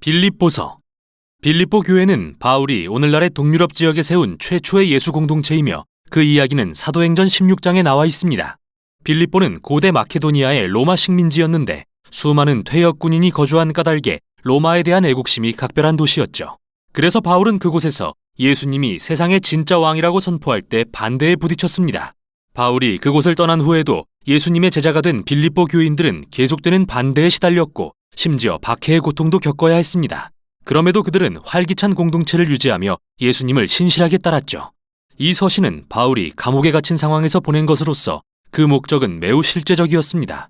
빌립보서. 빌립보 교회는 바울이 오늘날의 동유럽 지역에 세운 최초의 예수 공동체이며 그 이야기는 사도행전 16장에 나와 있습니다. 빌립보는 고대 마케도니아의 로마 식민지였는데 수많은 퇴역 군인이 거주한 까닭에 로마에 대한 애국심이 각별한 도시였죠. 그래서 바울은 그곳에서 예수님이 세상의 진짜 왕이라고 선포할 때 반대에 부딪혔습니다. 바울이 그곳을 떠난 후에도 예수님의 제자가 된 빌립보 교인들은 계속되는 반대에 시달렸고 심지어 박해의 고통도 겪어야 했습니다. 그럼에도 그들은 활기찬 공동체를 유지하며 예수님을 신실하게 따랐죠. 이 서신은 바울이 감옥에 갇힌 상황에서 보낸 것으로서 그 목적은 매우 실제적이었습니다.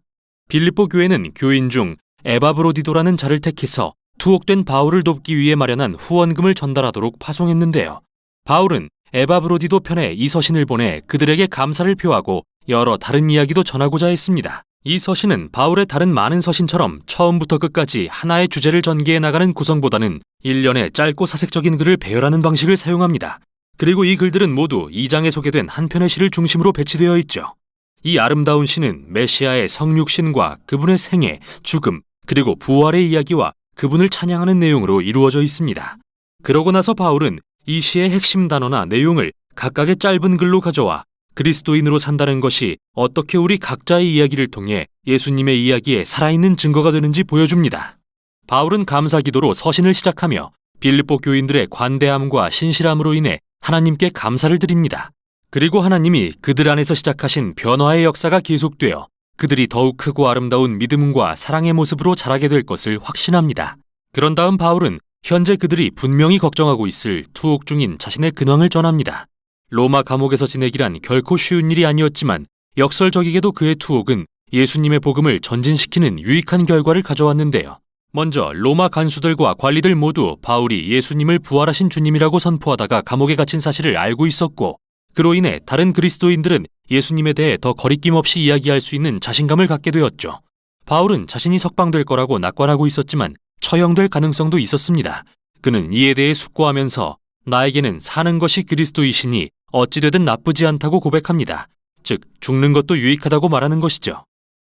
빌립보 교회는 교인 중 에바브로디도라는 자를 택해서 투옥된 바울을 돕기 위해 마련한 후원금을 전달하도록 파송했는데요. 바울은 에바브로디도 편에 이 서신을 보내 그들에게 감사를 표하고 여러 다른 이야기도 전하고자 했습니다. 이 서신은 바울의 다른 많은 서신처럼 처음부터 끝까지 하나의 주제를 전개해 나가는 구성보다는 일련의 짧고 사색적인 글을 배열하는 방식을 사용합니다. 그리고 이 글들은 모두 2장에 소개된 한 편의 시를 중심으로 배치되어 있죠. 이 아름다운 시는 메시아의 성육신과 그분의 생애, 죽음, 그리고 부활의 이야기와 그분을 찬양하는 내용으로 이루어져 있습니다. 그러고 나서 바울은 이 시의 핵심 단어나 내용을 각각의 짧은 글로 가져와 그리스도인으로 산다는 것이 어떻게 우리 각자의 이야기를 통해 예수님의 이야기에 살아있는 증거가 되는지 보여줍니다. 바울은 감사기도로 서신을 시작하며 빌립보 교인들의 관대함과 신실함으로 인해 하나님께 감사를 드립니다. 그리고 하나님이 그들 안에서 시작하신 변화의 역사가 계속되어 그들이 더욱 크고 아름다운 믿음과 사랑의 모습으로 자라게 될 것을 확신합니다. 그런 다음 바울은 현재 그들이 분명히 걱정하고 있을 투옥 중인 자신의 근황을 전합니다. 로마 감옥에서 지내기란 결코 쉬운 일이 아니었지만 역설적이게도 그의 투옥은 예수님의 복음을 전진시키는 유익한 결과를 가져왔는데요. 먼저 로마 간수들과 관리들 모두 바울이 예수님을 부활하신 주님이라고 선포하다가 감옥에 갇힌 사실을 알고 있었고 그로 인해 다른 그리스도인들은 예수님에 대해 더 거리낌 없이 이야기할 수 있는 자신감을 갖게 되었죠. 바울은 자신이 석방될 거라고 낙관하고 있었지만 처형될 가능성도 있었습니다. 그는 이에 대해 숙고하면서 나에게는 사는 것이 그리스도이시니 어찌되든 나쁘지 않다고 고백합니다. 즉 죽는 것도 유익하다고 말하는 것이죠.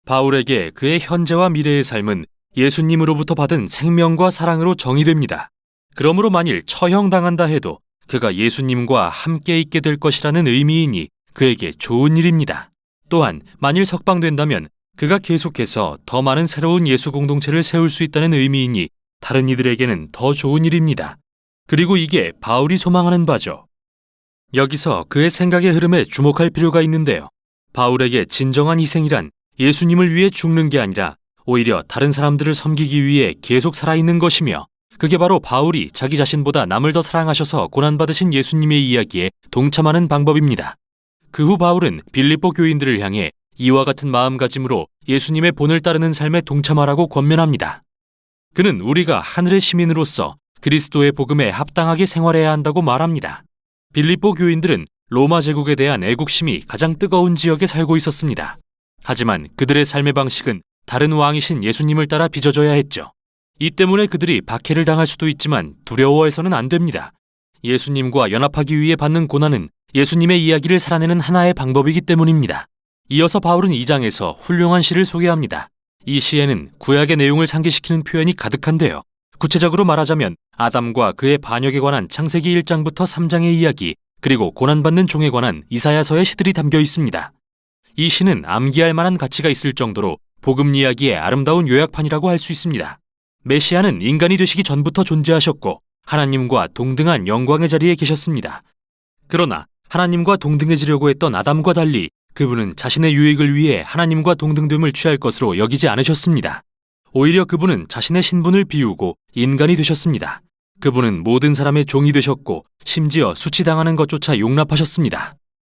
바울에게 그의 현재와 미래의 삶은 예수님으로부터 받은 생명과 사랑으로 정의됩니다. 그러므로 만일 처형당한다 해도 그가 예수님과 함께 있게 될 것이라는 의미이니 그에게 좋은 일입니다. 또한 만일 석방된다면 그가 계속해서 더 많은 새로운 예수 공동체를 세울 수 있다는 의미이니 다른 이들에게는 더 좋은 일입니다. 그리고 이게 바울이 소망하는 바죠. 여기서 그의 생각의 흐름에 주목할 필요가 있는데요. 바울에게 진정한 희생이란 예수님을 위해 죽는 게 아니라 오히려 다른 사람들을 섬기기 위해 계속 살아있는 것이며 그게 바로 바울이 자기 자신보다 남을 더 사랑하셔서 고난받으신 예수님의 이야기에 동참하는 방법입니다. 그 후 바울은 빌립보 교인들을 향해 이와 같은 마음가짐으로 예수님의 본을 따르는 삶에 동참하라고 권면합니다. 그는 우리가 하늘의 시민으로서 그리스도의 복음에 합당하게 생활해야 한다고 말합니다. 빌립보 교인들은 로마 제국에 대한 애국심이 가장 뜨거운 지역에 살고 있었습니다. 하지만 그들의 삶의 방식은 다른 왕이신 예수님을 따라 빚어져야 했죠. 이 때문에 그들이 박해를 당할 수도 있지만 두려워해서는 안 됩니다. 예수님과 연합하기 위해 받는 고난은 예수님의 이야기를 살아내는 하나의 방법이기 때문입니다. 이어서 바울은 2장에서 훌륭한 시를 소개합니다. 이 시에는 구약의 내용을 상기시키는 표현이 가득한데요. 구체적으로 말하자면 아담과 그의 반역에 관한 창세기 1장부터 3장의 이야기, 그리고 고난받는 종에 관한 이사야서의 시들이 담겨 있습니다. 이 시는 암기할 만한 가치가 있을 정도로 복음 이야기의 아름다운 요약판이라고 할 수 있습니다. 메시아는 인간이 되시기 전부터 존재하셨고 하나님과 동등한 영광의 자리에 계셨습니다. 그러나 하나님과 동등해지려고 했던 아담과 달리 그분은 자신의 유익을 위해 하나님과 동등됨을 취할 것으로 여기지 않으셨습니다. 오히려 그분은 자신의 신분을 비우고 인간이 되셨습니다. 그분은 모든 사람의 종이 되셨고 심지어 수치당하는 것조차 용납하셨습니다.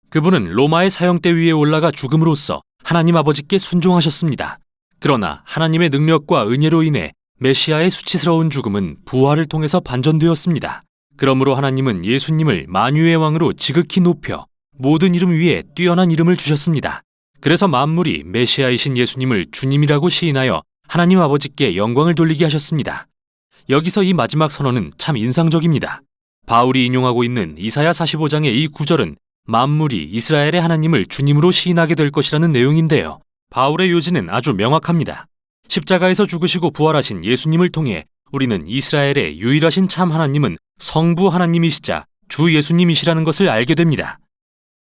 그분은 로마의 사형대 위에 올라가 죽음으로써 하나님 아버지께 순종하셨습니다. 그러나 하나님의 능력과 은혜로 인해 메시아의 수치스러운 죽음은 부활을 통해서 반전되었습니다. 그러므로 하나님은 예수님을 만유의 왕으로 지극히 높여 모든 이름 위에 뛰어난 이름을 주셨습니다. 그래서 만물이 메시아이신 예수님을 주님이라고 시인하여 하나님 아버지께 영광을 돌리게 하셨습니다. 여기서 이 마지막 선언은 참 인상적입니다. 바울이 인용하고 있는 이사야 45장의 이 구절은 만물이 이스라엘의 하나님을 주님으로 시인하게 될 것이라는 내용인데요. 바울의 요지는 아주 명확합니다. 십자가에서 죽으시고 부활하신 예수님을 통해 우리는 이스라엘의 유일하신 참 하나님은 성부 하나님이시자 주 예수님이시라는 것을 알게 됩니다.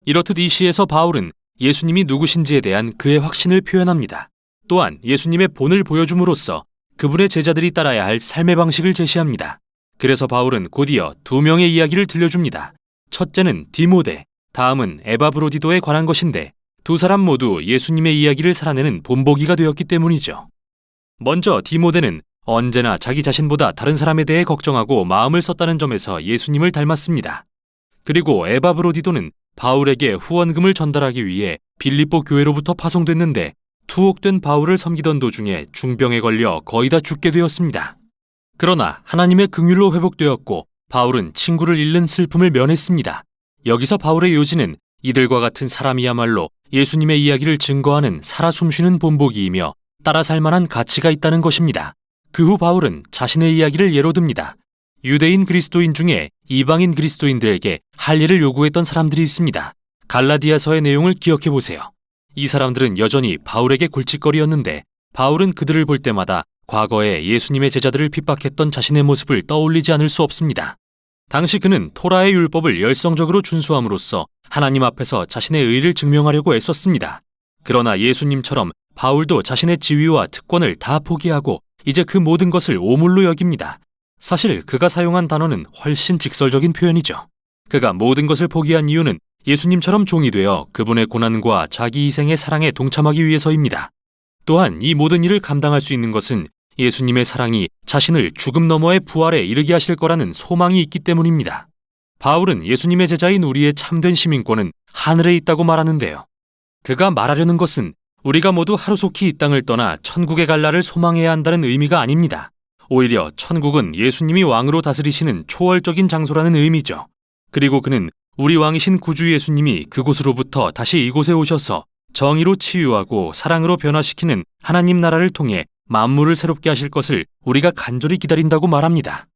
이렇듯 이 시에서 바울은 예수님이 누구신지에 대한 그의 확신을 표현합니다. 또한 예수님의 본을 보여줌으로써 그분의 제자들이 따라야 할 삶의 방식을 제시합니다. 그래서 바울은 곧이어 두 명의 이야기를 들려줍니다. 첫째는 디모데, 다음은 에바브로디도에 관한 것인데 두 사람 모두 예수님의 이야기를 살아내는 본보기가 되었기 때문이죠. 먼저 디모데는 언제나 자기 자신보다 다른 사람에 대해 걱정하고 마음을 썼다는 점에서 예수님을 닮았습니다. 그리고 에바브로디도는 바울에게 후원금을 전달하기 위해 빌립보 교회로부터 파송됐는데 투옥된 바울을 섬기던 도중에 중병에 걸려 거의 다 죽게 되었습니다. 그러나 하나님의 긍휼로 회복되었고 바울은 친구를 잃는 슬픔을 면했습니다. 여기서 바울의 요지는 이들과 같은 사람이야말로 예수님의 이야기를 증거하는 살아 숨쉬는 본보기이며 따라 살만한 가치가 있다는 것입니다. 그 후 바울은 자신의 이야기를 예로 듭니다. 유대인 그리스도인 중에 이방인 그리스도인들에게 할례를 요구했던 사람들이 있습니다. 갈라디아서의 내용을 기억해 보세요. 이 사람들은 여전히 바울에게 골칫거리였는데 바울은 그들을 볼 때마다 과거에 예수님의 제자들을 핍박했던 자신의 모습을 떠올리지 않을 수 없습니다. 당시 그는 토라의 율법을 열성적으로 준수함으로써 하나님 앞에서 자신의 의를 증명하려고 애썼습니다. 그러나 예수님처럼 바울도 자신의 지위와 특권을 다 포기하고 이제 그 모든 것을 오물로 여깁니다. 사실 그가 사용한 단어는 훨씬 직설적인 표현이죠. 그가 모든 것을 포기한 이유는 예수님처럼 종이 되어 그분의 고난과 자기 희생의 사랑에 동참하기 위해서입니다. 또한 이 모든 일을 감당할 수 있는 것은 예수님의 사랑이 자신을 죽음 너머의 부활에 이르게 하실 거라는 소망이 있기 때문입니다. 바울은 예수님의 제자인 우리의 참된 시민권은 하늘에 있다고 말하는데요. 그가 말하려는 것은 우리가 모두 하루속히 이 땅을 떠나 천국에 갈 날을 소망해야 한다는 의미가 아닙니다. 오히려 천국은 예수님이 왕으로 다스리시는 초월적인 장소라는 의미죠. 그리고 그는 우리 왕이신 구주 예수님이 그곳으로부터 다시 이곳에 오셔서 정의로 치유하고 사랑으로 변화시키는 하나님 나라를 통해 만물을 새롭게 하실 것을 우리가 간절히 기다린다고 말합니다.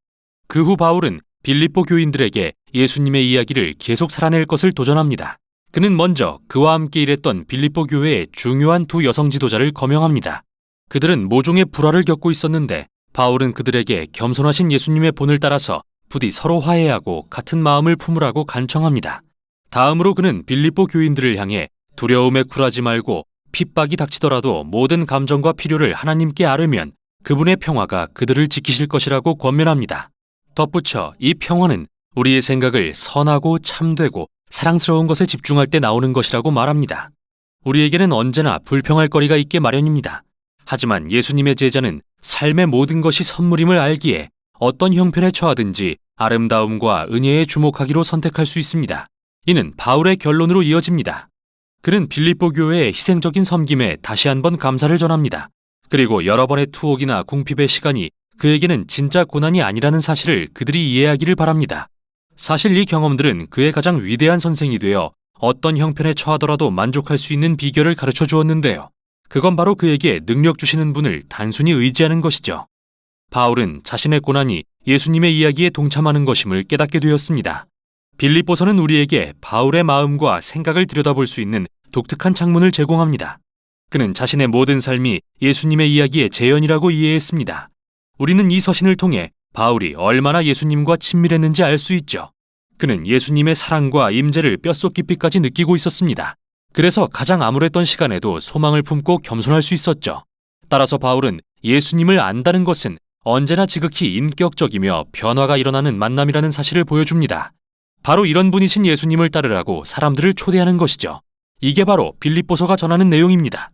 그 후 바울은 빌립보 교인들에게 예수님의 이야기를 계속 살아낼 것을 도전합니다. 그는 먼저 그와 함께 일했던 빌립보 교회의 중요한 두 여성 지도자를 거명합니다. 그들은 모종의 불화를 겪고 있었는데 바울은 그들에게 겸손하신 예수님의 본을 따라서 부디 서로 화해하고 같은 마음을 품으라고 간청합니다. 다음으로 그는 빌립보 교인들을 향해 두려움에 굴하지 말고 핍박이 닥치더라도 모든 감정과 필요를 하나님께 아뢰면 그분의 평화가 그들을 지키실 것이라고 권면합니다. 덧붙여 이 평화는 우리의 생각을 선하고 참되고 사랑스러운 것에 집중할 때 나오는 것이라고 말합니다. 우리에게는 언제나 불평할 거리가 있게 마련입니다. 하지만 예수님의 제자는 삶의 모든 것이 선물임을 알기에 어떤 형편에 처하든지 아름다움과 은혜에 주목하기로 선택할 수 있습니다. 이는 바울의 결론으로 이어집니다. 그는 빌립보 교회의 희생적인 섬김에 다시 한번 감사를 전합니다. 그리고 여러 번의 투옥이나 궁핍의 시간이 그에게는 진짜 고난이 아니라는 사실을 그들이 이해하기를 바랍니다. 사실 이 경험들은 그의 가장 위대한 선생이 되어 어떤 형편에 처하더라도 만족할 수 있는 비결을 가르쳐 주었는데요. 그건 바로 그에게 능력 주시는 분을 단순히 의지하는 것이죠. 바울은 자신의 고난이 예수님의 이야기에 동참하는 것임을 깨닫게 되었습니다. 빌립보서는 우리에게 바울의 마음과 생각을 들여다볼 수 있는 독특한 창문을 제공합니다. 그는 자신의 모든 삶이 예수님의 이야기의 재현이라고 이해했습니다. 우리는 이 서신을 통해 바울이 얼마나 예수님과 친밀했는지 알 수 있죠. 그는 예수님의 사랑과 임재를 뼛속 깊이까지 느끼고 있었습니다. 그래서 가장 암울했던 시간에도 소망을 품고 겸손할 수 있었죠. 따라서 바울은 예수님을 안다는 것은 언제나 지극히 인격적이며 변화가 일어나는 만남이라는 사실을 보여줍니다. 바로 이런 분이신 예수님을 따르라고 사람들을 초대하는 것이죠. 이게 바로 빌립보서가 전하는 내용입니다.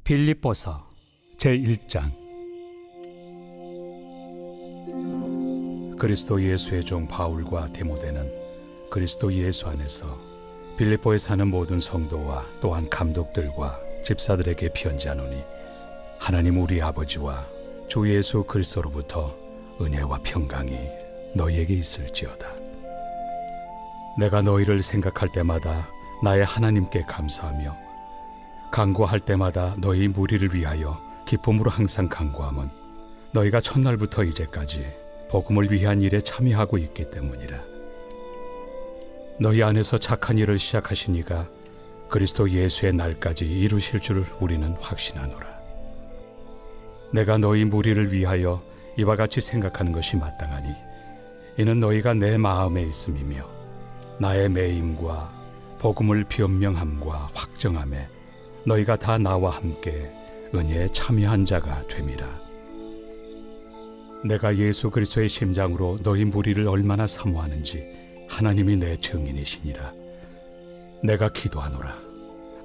빌립보서 제1장. 그리스도 예수의 종 바울과 디모데는 그리스도 예수 안에서 빌립보에 사는 모든 성도와 또한 감독들과 집사들에게 편지하노니 하나님 우리 아버지와 주 예수 그리스도로부터 은혜와 평강이 너희에게 있을지어다. 내가 너희를 생각할 때마다 나의 하나님께 감사하며 간구할 때마다 너희 무리를 위하여 기쁨으로 항상 간구함은 너희가 첫날부터 이제까지 복음을 위한 일에 참여하고 있기 때문이라. 너희 안에서 착한 일을 시작하신 이가 그리스도 예수의 날까지 이루실 줄을 우리는 확신하노라. 내가 너희 무리를 위하여 이와 같이 생각하는 것이 마땅하니 이는 너희가 내 마음에 있음이며 나의 매임과 복음을 변명함과 확정함에 너희가 다 나와 함께 은혜에 참여한 자가 됨이라. 내가 예수 그리스도의 심장으로 너희 무리를 얼마나 사모하는지 하나님이 내 증인이시니라. 내가 기도하노라.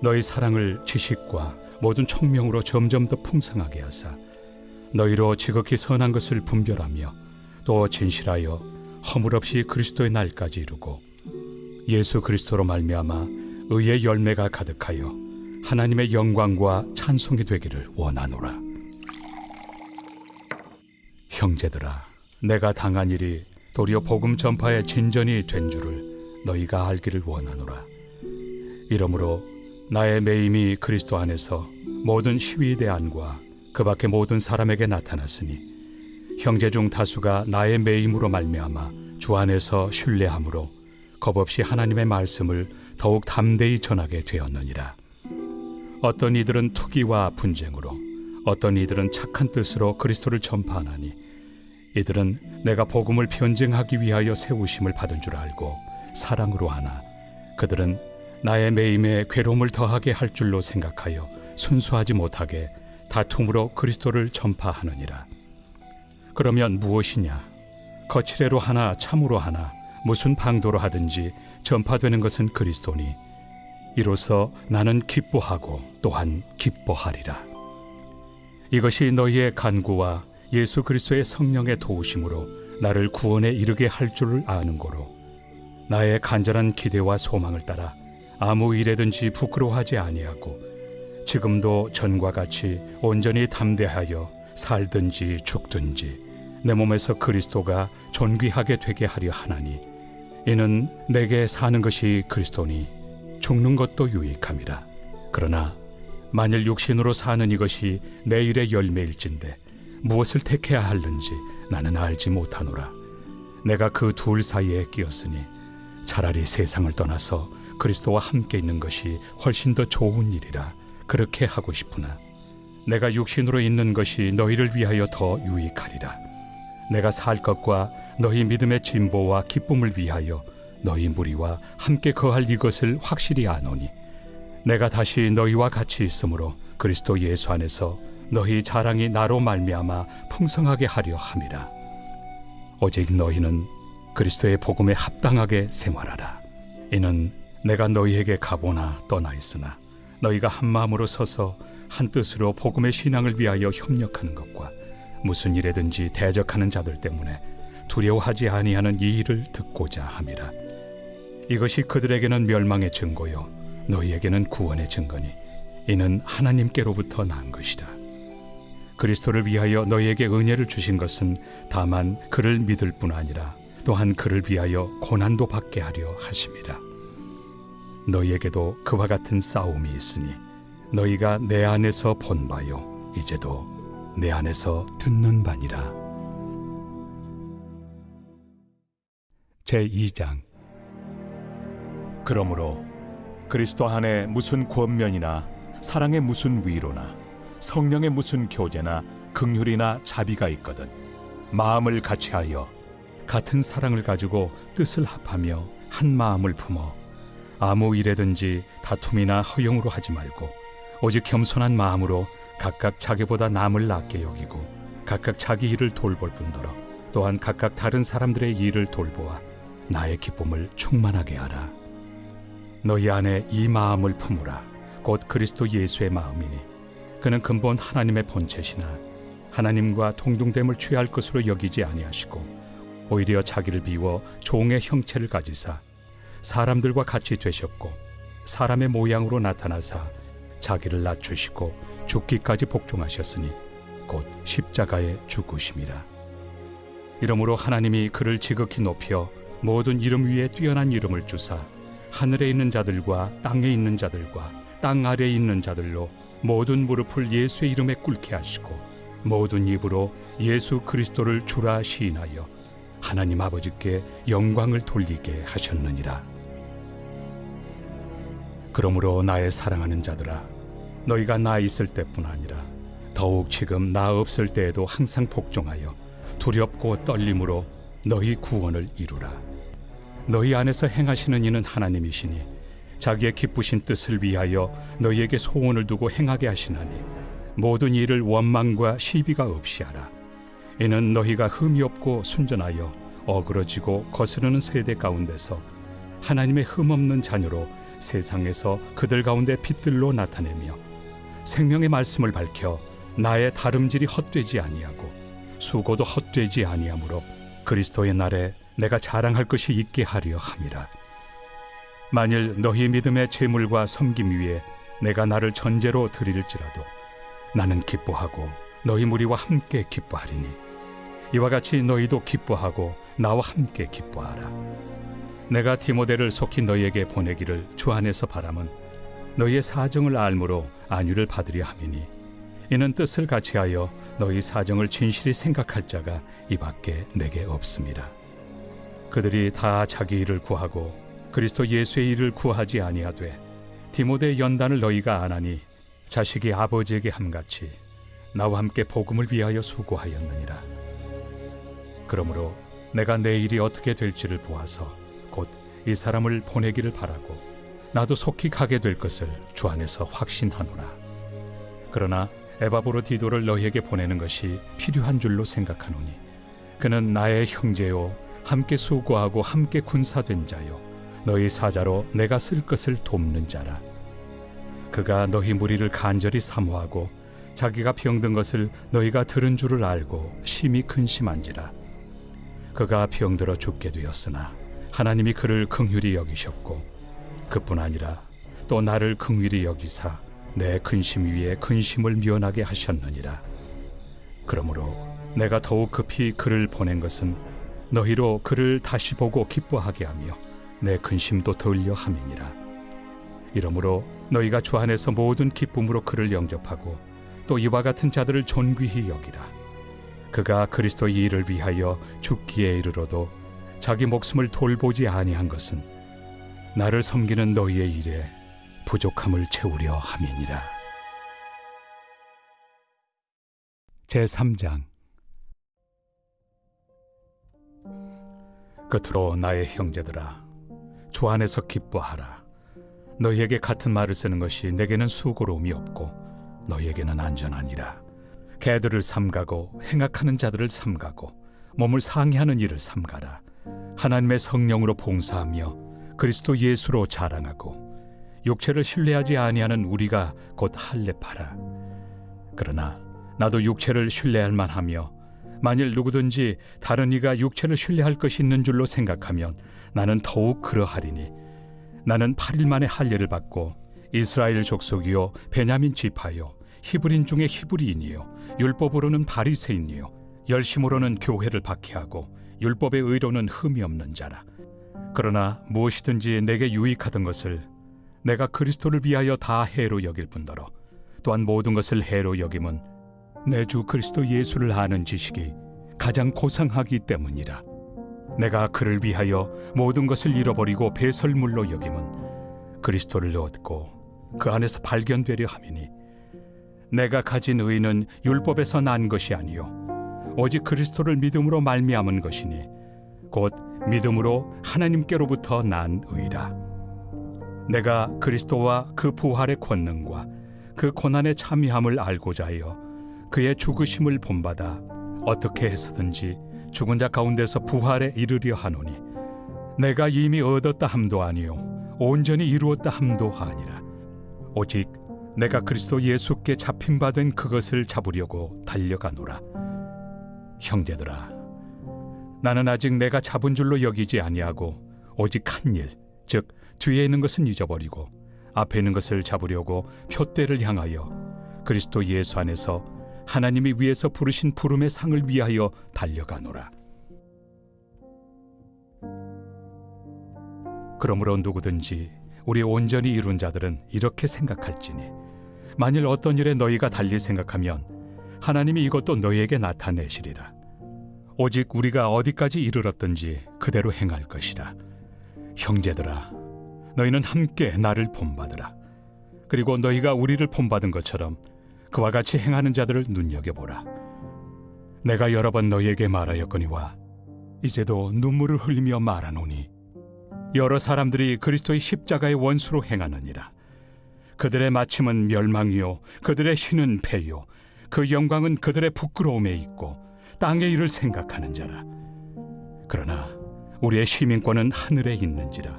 너희 사랑을 지식과 모든 총명으로 점점 더 풍성하게 하사 너희로 지극히 선한 것을 분별하며 또 진실하여 허물 없이 그리스도의 날까지 이루고 예수 그리스도로 말미암아 의의 열매가 가득하여 하나님의 영광과 찬송이 되기를 원하노라. 형제들아, 내가 당한 일이 도리어 복음 전파의 진전이 된 줄을 너희가 알기를 원하노라. 이러므로 나의 매임이 그리스도 안에서 모든 시위대안과 그 밖의 모든 사람에게 나타났으니 형제 중 다수가 나의 매임으로 말미암아 주 안에서 신뢰함으로 겁없이 하나님의 말씀을 더욱 담대히 전하게 되었느니라. 어떤 이들은 투기와 분쟁으로, 어떤 이들은 착한 뜻으로 그리스도를 전파하나니 이들은 내가 복음을 변증하기 위하여 세우심을 받은 줄 알고 사랑으로 하나 그들은 나의 매임에 괴로움을 더하게 할 줄로 생각하여 순수하지 못하게 다툼으로 그리스도를 전파하느니라. 그러면 무엇이냐? 거칠애로 하나 참으로 하나 무슨 방도로 하든지 전파되는 것은 그리스도니 이로써 나는 기뻐하고 또한 기뻐하리라. 이것이 너희의 간구와 예수 그리스도의 성령의 도우심으로 나를 구원에 이르게 할 줄을 아는 고로 나의 간절한 기대와 소망을 따라 아무 일에든지 부끄러워하지 아니하고 지금도 전과 같이 온전히 담대하여 살든지 죽든지 내 몸에서 그리스도가 존귀하게 되게 하려 하나니 이는 내게 사는 것이 그리스도니 죽는 것도 유익함이라. 그러나 만일 육신으로 사는 이것이 내 일의 열매일진데 무엇을 택해야 하는지 나는 알지 못하노라. 내가 그 둘 사이에 끼었으니 차라리 세상을 떠나서 그리스도와 함께 있는 것이 훨씬 더 좋은 일이라 그렇게 하고 싶으나 내가 육신으로 있는 것이 너희를 위하여 더 유익하리라. 내가 살 것과 너희 믿음의 진보와 기쁨을 위하여 너희 무리와 함께 거할 이것을 확실히 아노니 내가 다시 너희와 같이 있으므로 그리스도 예수 안에서 너희 자랑이 나로 말미암아 풍성하게 하려 함이라. 오직 너희는 그리스도의 복음에 합당하게 생활하라. 이는 내가 너희에게 가보나 떠나 있으나 너희가 한 마음으로 서서 한 뜻으로 복음의 신앙을 위하여 협력하는 것과 무슨 일에든지 대적하는 자들 때문에 두려워하지 아니하는 이 일을 듣고자 함이라. 이것이 그들에게는 멸망의 증거요 너희에게는 구원의 증거니 이는 하나님께로부터 난 것이라. 그리스도를 위하여 너희에게 은혜를 주신 것은 다만 그를 믿을 뿐 아니라 또한 그를 위하여 고난도 받게 하려 하심이라. 너희에게도 그와 같은 싸움이 있으니 너희가 내 안에서 본 바요 이제도 내 안에서 듣는 바니라. 제2장. 그러므로 그리스도 안에 무슨 권면이나 사랑의 무슨 위로나 성령의 무슨 교제나 긍휼이나 자비가 있거든 마음을 같이하여 같은 사랑을 가지고 뜻을 합하며 한 마음을 품어 아무 일에든지 다툼이나 허용으로 하지 말고 오직 겸손한 마음으로 각각 자기보다 남을 낫게 여기고 각각 자기 일을 돌볼 뿐더러 또한 각각 다른 사람들의 일을 돌보아 나의 기쁨을 충만하게 하라. 너희 안에 이 마음을 품으라. 곧 그리스도 예수의 마음이니 그는 근본 하나님의 본체시나 하나님과 동등됨을 취할 것으로 여기지 아니하시고 오히려 자기를 비워 종의 형체를 가지사 사람들과 같이 되셨고 사람의 모양으로 나타나사 자기를 낮추시고 죽기까지 복종하셨으니 곧 십자가에 죽으심이라. 이러므로 하나님이 그를 지극히 높여 모든 이름 위에 뛰어난 이름을 주사 하늘에 있는 자들과 땅에 있는 자들과 땅 아래에 있는 자들로 모든 무릎을 예수의 이름에 꿇게 하시고 모든 입으로 예수 그리스도를 주라 시인하여 하나님 아버지께 영광을 돌리게 하셨느니라. 그러므로 나의 사랑하는 자들아, 너희가 나 있을 때뿐 아니라 더욱 지금 나 없을 때에도 항상 복종하여 두렵고 떨림으로 너희 구원을 이루라. 너희 안에서 행하시는 이는 하나님이시니 자기의 기쁘신 뜻을 위하여 너희에게 소원을 두고 행하게 하시나니 모든 일을 원망과 시비가 없이 하라. 이는 너희가 흠이 없고 순전하여 어그러지고 거스르는 세대 가운데서 하나님의 흠없는 자녀로 세상에서 그들 가운데 빛들로 나타내며 생명의 말씀을 밝혀 나의 다름질이 헛되지 아니하고 수고도 헛되지 아니하므로 그리스도의 날에 내가 자랑할 것이 있게 하려 함이라. 만일 너희 믿음의 재물과 섬김 위에 내가 나를 전제로 드릴지라도 나는 기뻐하고 너희 무리와 함께 기뻐하리니 이와 같이 너희도 기뻐하고 나와 함께 기뻐하라. 내가 디모데를 속히 너희에게 보내기를 주 안에서 바람은 너희의 사정을 알므로 안위를 받으려 함이니 이는 뜻을 같이하여 너희 사정을 진실히 생각할 자가 이밖에 내게 없습니다. 그들이 다 자기 일을 구하고 그리스도 예수의 일을 구하지 아니하되 디모데의 연단을 너희가 안하니 자식이 아버지에게 함같이 나와 함께 복음을 위하여 수고하였느니라. 그러므로 내가 내 일이 어떻게 될지를 보아서 곧 이 사람을 보내기를 바라고 나도 속히 가게 될 것을 주 안에서 확신하노라. 그러나 에바브로디도를 너희에게 보내는 것이 필요한 줄로 생각하노니 그는 나의 형제요 함께 수고하고 함께 군사된 자요 너희 사자로 내가 쓸 것을 돕는 자라. 그가 너희 무리를 간절히 사모하고 자기가 병든 것을 너희가 들은 줄을 알고 심히 근심한지라. 그가 병들어 죽게 되었으나 하나님이 그를 긍휼히 여기셨고 그뿐 아니라 또 나를 긍휼히 여기사 내 근심 위에 근심을 면하게 하셨느니라. 그러므로 내가 더욱 급히 그를 보낸 것은 너희로 그를 다시 보고 기뻐하게 하며 내 근심도 덜려 함이니라. 이러므로 너희가 주 안에서 모든 기쁨으로 그를 영접하고 또 이와 같은 자들을 존귀히 여기라. 그가 그리스도의 일을 위하여 죽기에 이르러도 자기 목숨을 돌보지 아니한 것은 나를 섬기는 너희의 일에 부족함을 채우려 함이니라. 제3장. 끝으로 나의 형제들아, 주 안에서 기뻐하라. 너희에게 같은 말을 쓰는 것이 내게는 수고로움이 없고 너희에게는 안전하니라. 개들을 삼가고 행악하는 자들을 삼가고 몸을 상해하는 일을 삼가라. 하나님의 성령으로 봉사하며 그리스도 예수로 자랑하고 육체를 신뢰하지 아니하는 우리가 곧 할례파라. 그러나 나도 육체를 신뢰할 만하며 만일 누구든지 다른 이가 육체를 신뢰할 것이 있는 줄로 생각하면 나는 더욱 그러하리니 나는 8일 만에 할례를 받고 이스라엘 족속이요 베냐민 지파요 히브리인 중에 히브리인이요 율법으로는 바리새인이요 열심으로는 교회를 박해하고 율법의 의로는 흠이 없는 자라. 그러나 무엇이든지 내게 유익하던 것을 내가 그리스도를 위하여 다 해로 여길 뿐더러 또한 모든 것을 해로 여김은 내 주 그리스도 예수를 아는 지식이 가장 고상하기 때문이라. 내가 그를 위하여 모든 것을 잃어버리고 배설물로 여김은 그리스도를 얻고 그 안에서 발견되려 함이니 내가 가진 의는 율법에서 난 것이 아니요 오직 그리스도를 믿음으로 말미암은 것이니 곧 믿음으로 하나님께로부터 난 의라. 내가 그리스도와 그 부활의 권능과 그 고난의 참여함을 알고자 하여 그의 죽으심을 본받아 어떻게 해서든지 죽은 자 가운데서 부활에 이르려 하노니 내가 이미 얻었다 함도 아니요 온전히 이루었다 함도 아니라 오직 내가 그리스도 예수께 잡힌 바 된 그것을 잡으려고 달려가노라. 형제들아, 나는 아직 내가 잡은 줄로 여기지 아니하고 오직 한 일, 즉 뒤에 있는 것은 잊어버리고 앞에 있는 것을 잡으려고 표대를 향하여 그리스도 예수 안에서 하나님이 위에서 부르신 부름의 상을 위하여 달려가노라. 그러므로 누구든지 우리 온전히 이룬 자들은 이렇게 생각할지니 만일 어떤 일에 너희가 달리 생각하면 하나님이 이것도 너희에게 나타내시리라. 오직 우리가 어디까지 이르렀든지 그대로 행할 것이라. 형제들아, 너희는 함께 나를 본받으라. 그리고 너희가 우리를 본받은 것처럼 그와 같이 행하는 자들을 눈여겨보라. 내가 여러 번 너희에게 말하였거니와 이제도 눈물을 흘리며 말하노니 여러 사람들이 그리스도의 십자가의 원수로 행하느니라. 그들의 마침은 멸망이요 그들의 신은 패요 그 영광은 그들의 부끄러움에 있고 땅의 일을 생각하는 자라. 그러나 우리의 시민권은 하늘에 있는지라.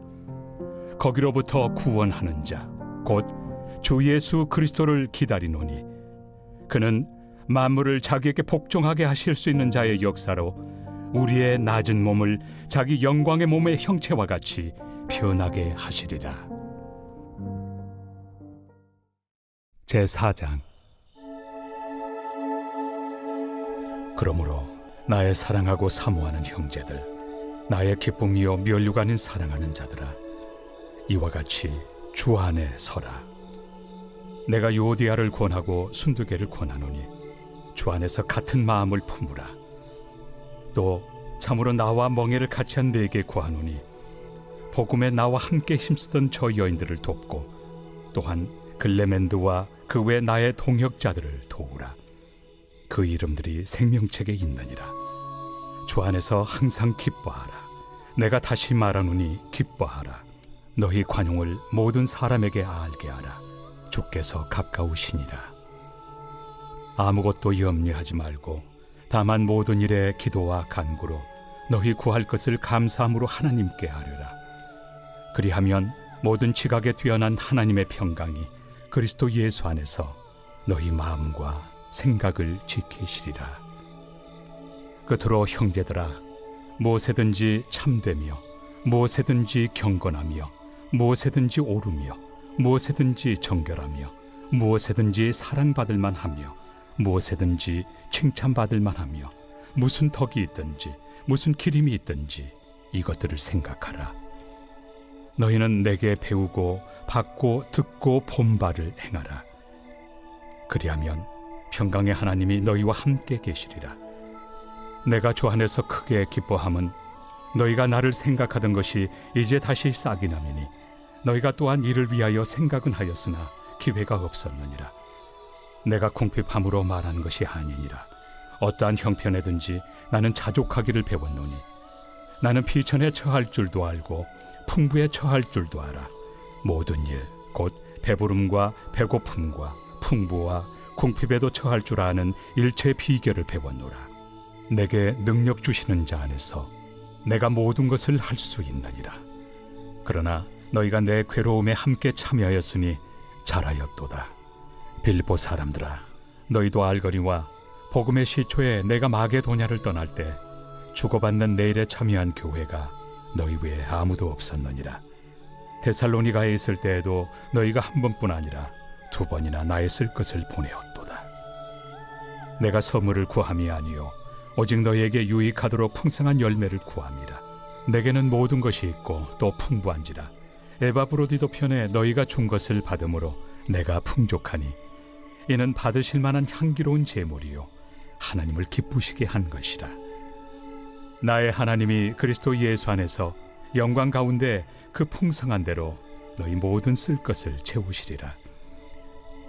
거기로부터 구원하는 자 곧 주 예수 그리스도를 기다리노니 그는 만물을 자기에게 복종하게 하실 수 있는 자의 역사로 우리의 낮은 몸을 자기 영광의 몸의 형체와 같이 변하게 하시리라. 제4장. 그러므로 나의 사랑하고 사모하는 형제들, 나의 기쁨이요 면류가 아닌 사랑하는 자들아, 이와 같이 주 안에 서라. 내가 요디아를 권하고 순두개를 권하노니 주 안에서 같은 마음을 품으라. 또 참으로 나와 멍에를 같이 한 네게 구하노니 복음에 나와 함께 힘쓰던 저 여인들을 돕고 또한 글레멘드와 그 외 나의 동역자들을 도우라. 그 이름들이 생명책에 있느니라. 주 안에서 항상 기뻐하라. 내가 다시 말하노니 기뻐하라. 너희 관용을 모든 사람에게 알게 하라. 주께서 가까우시니라. 아무것도 염려하지 말고 다만 모든 일에 기도와 간구로 너희 구할 것을 감사함으로 하나님께 아뢰라. 그리하면 모든 지각에 뛰어난 하나님의 평강이 그리스도 예수 안에서 너희 마음과 생각을 지키시리라. 끝으로 형제들아, 무엇에든지 참되며 무엇에든지 경건하며 무엇에든지 옳으며 무엇에든지 정결하며 무엇에든지 사랑받을 만하며 무엇에든지 칭찬받을 만하며 무슨 덕이 있든지 무슨 기림이 있든지 이것들을 생각하라. 너희는 내게 배우고 받고 듣고 본 바를 행하라. 그리하면 평강의 하나님이 너희와 함께 계시리라. 내가 주 안에서 크게 기뻐함은 너희가 나를 생각하던 것이 이제 다시 싹이 나미니 너희가 또한 이를 위하여 생각은 하였으나 기회가 없었느니라. 내가 궁핍함으로 말하는 것이 아니니라. 어떠한 형편에든지 나는 자족하기를 배웠노니 나는 비천에 처할 줄도 알고 풍부에 처할 줄도 알아. 모든 일 곧 배부름과 배고픔과 풍부와 궁핍에도 처할 줄 아는 일체의 비결을 배웠노라. 내게 능력 주시는 자 안에서 내가 모든 것을 할 수 있느니라. 그러나 너희가 내 괴로움에 함께 참여하였으니 잘하였도다. 빌립보 사람들아, 너희도 알거니와 복음의 시초에 내가 마게도냐를 떠날 때 주고받는 내 일에 참여한 교회가 너희 외에 아무도 없었느니라. 데살로니가에 있을 때에도 너희가 한 번뿐 아니라 두 번이나 나의 쓸 것을 보내었도다. 내가 선물을 구함이 아니요 오직 너희에게 유익하도록 풍성한 열매를 구함이라. 내게는 모든 것이 있고 또 풍부한지라. 에바브로디도 편에 너희가 준 것을 받음으로 내가 풍족하니 이는 받으실 만한 향기로운 제물이요 하나님을 기쁘시게 한 것이라. 나의 하나님이 그리스도 예수 안에서 영광 가운데 그 풍성한 대로 너희 모든 쓸 것을 채우시리라.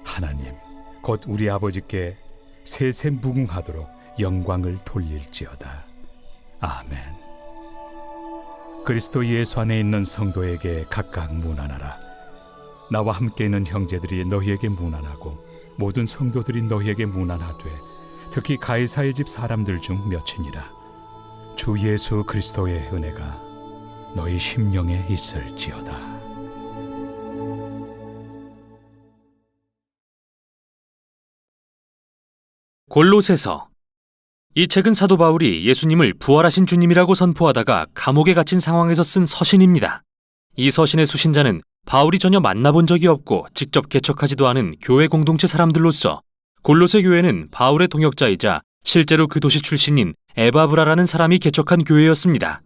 하나님 곧 우리 아버지께 세세 무궁하도록 영광을 돌릴지어다. 아멘. 그리스도 예수 안에 있는 성도에게 각각 문안하라. 나와 함께 있는 형제들이 너희에게 문안하고 모든 성도들이 너희에게 문안하되 특히 가이사의 집 사람들 중 몇이니라. 주 예수 그리스도의 은혜가 너희 심령에 있을지어다. 골로새서. 이 책은 사도 바울이 예수님을 부활하신 주님이라고 선포하다가 감옥에 갇힌 상황에서 쓴 서신입니다. 이 서신의 수신자는 바울이 전혀 만나본 적이 없고 직접 개척하지도 않은 교회 공동체 사람들로서 골로새 교회는 바울의 동역자이자 실제로 그 도시 출신인 에바브라라는 사람이 개척한 교회였습니다.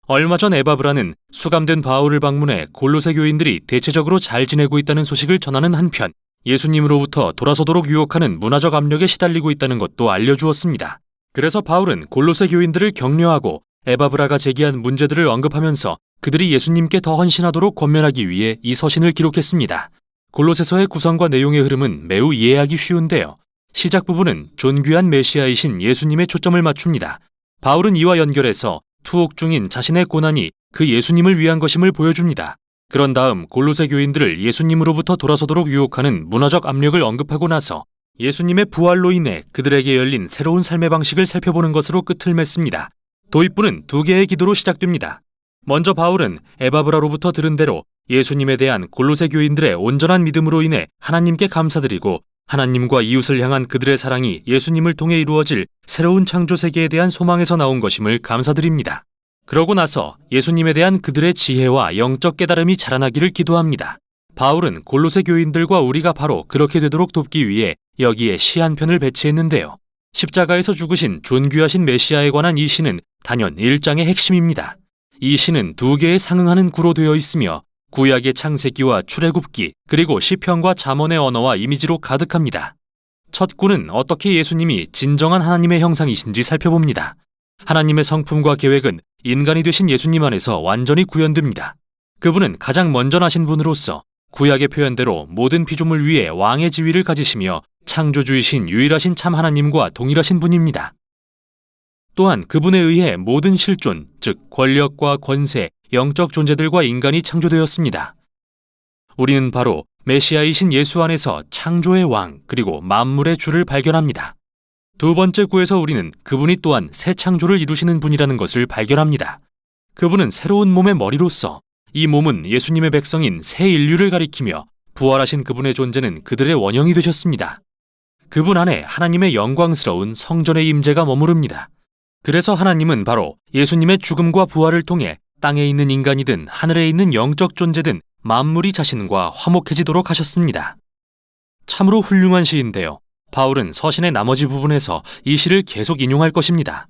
얼마 전 에바브라는 수감된 바울을 방문해 골로새 교인들이 대체적으로 잘 지내고 있다는 소식을 전하는 한편 예수님으로부터 돌아서도록 유혹하는 문화적 압력에 시달리고 있다는 것도 알려주었습니다. 그래서 바울은 골로새 교인들을 격려하고 에바브라가 제기한 문제들을 언급하면서 그들이 예수님께 더 헌신하도록 권면하기 위해 이 서신을 기록했습니다. 골로새서의 구성과 내용의 흐름은 매우 이해하기 쉬운데요. 시작 부분은 존귀한 메시아이신 예수님에 초점을 맞춥니다. 바울은 이와 연결해서 투옥 중인 자신의 고난이 그 예수님을 위한 것임을 보여줍니다. 그런 다음 골로새 교인들을 예수님으로부터 돌아서도록 유혹하는 문화적 압력을 언급하고 나서 예수님의 부활로 인해 그들에게 열린 새로운 삶의 방식을 살펴보는 것으로 끝을 맺습니다. 도입부는 두 개의 기도로 시작됩니다. 먼저 바울은 에바브라로부터 들은 대로 예수님에 대한 골로새 교인들의 온전한 믿음으로 인해 하나님께 감사드리고 하나님과 이웃을 향한 그들의 사랑이 예수님을 통해 이루어질 새로운 창조 세계에 대한 소망에서 나온 것임을 감사드립니다. 그러고 나서 예수님에 대한 그들의 지혜와 영적 깨달음이 자라나기를 기도합니다. 바울은 골로새 교인들과 우리가 바로 그렇게 되도록 돕기 위해 여기에 시 한 편을 배치했는데요. 십자가에서 죽으신 존귀하신 메시아에 관한 이 시는 단연 1장의 핵심입니다. 이 시는 두 개의 상응하는 구로 되어 있으며 구약의 창세기와 출애굽기 그리고 시편과 잠언의 언어와 이미지로 가득합니다. 첫 구는 어떻게 예수님이 진정한 하나님의 형상이신지 살펴봅니다. 하나님의 성품과 계획은 인간이 되신 예수님 안에서 완전히 구현됩니다. 그분은 가장 먼저 나신 분으로서 구약의 표현대로 모든 피조물 위에 왕의 지위를 가지시며 창조주이신 유일하신 참 하나님과 동일하신 분입니다. 또한 그분에 의해 모든 실존, 즉 권력과 권세, 영적 존재들과 인간이 창조되었습니다. 우리는 바로 메시아이신 예수 안에서 창조의 왕 그리고 만물의 주를 발견합니다. 두 번째 구에서 우리는 그분이 또한 새 창조를 이루시는 분이라는 것을 발견합니다. 그분은 새로운 몸의 머리로서 이 몸은 예수님의 백성인 새 인류를 가리키며 부활하신 그분의 존재는 그들의 원형이 되셨습니다. 그분 안에 하나님의 영광스러운 성전의 임재가 머무릅니다. 그래서 하나님은 바로 예수님의 죽음과 부활을 통해 땅에 있는 인간이든 하늘에 있는 영적 존재든 만물이 자신과 화목해지도록 하셨습니다. 참으로 훌륭한 시인데요. 바울은 서신의 나머지 부분에서 이 시를 계속 인용할 것입니다.